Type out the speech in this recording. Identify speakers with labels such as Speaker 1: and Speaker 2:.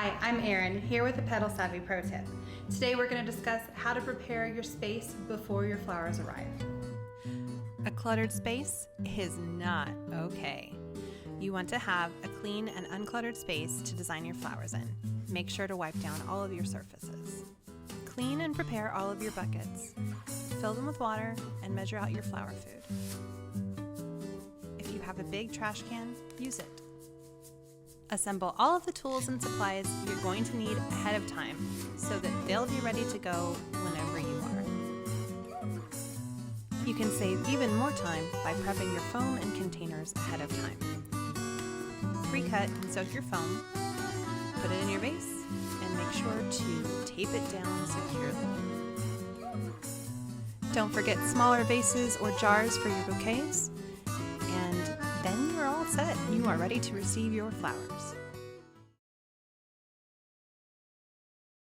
Speaker 1: Hi, I'm Erin, here with a Petal Savvy Pro Tip. Today we're going to discuss how to prepare your space before your flowers arrive.
Speaker 2: A cluttered space is not okay. You want to have a clean and uncluttered space to design your flowers in. Make sure to wipe down all of your surfaces. Clean and prepare all of your buckets. Fill them with water and measure out your flower food. If you have a big trash can, use it. Assemble all of the tools and supplies you're going to need ahead of time so that they'll be ready to go whenever you are. You can save even more time by prepping your foam and containers ahead of time. Pre-cut and soak your foam, put it in your vase, and make sure to tape it down securely. Don't forget smaller vases or jars for your bouquets, and then you're all set. You are ready to receive your flowers.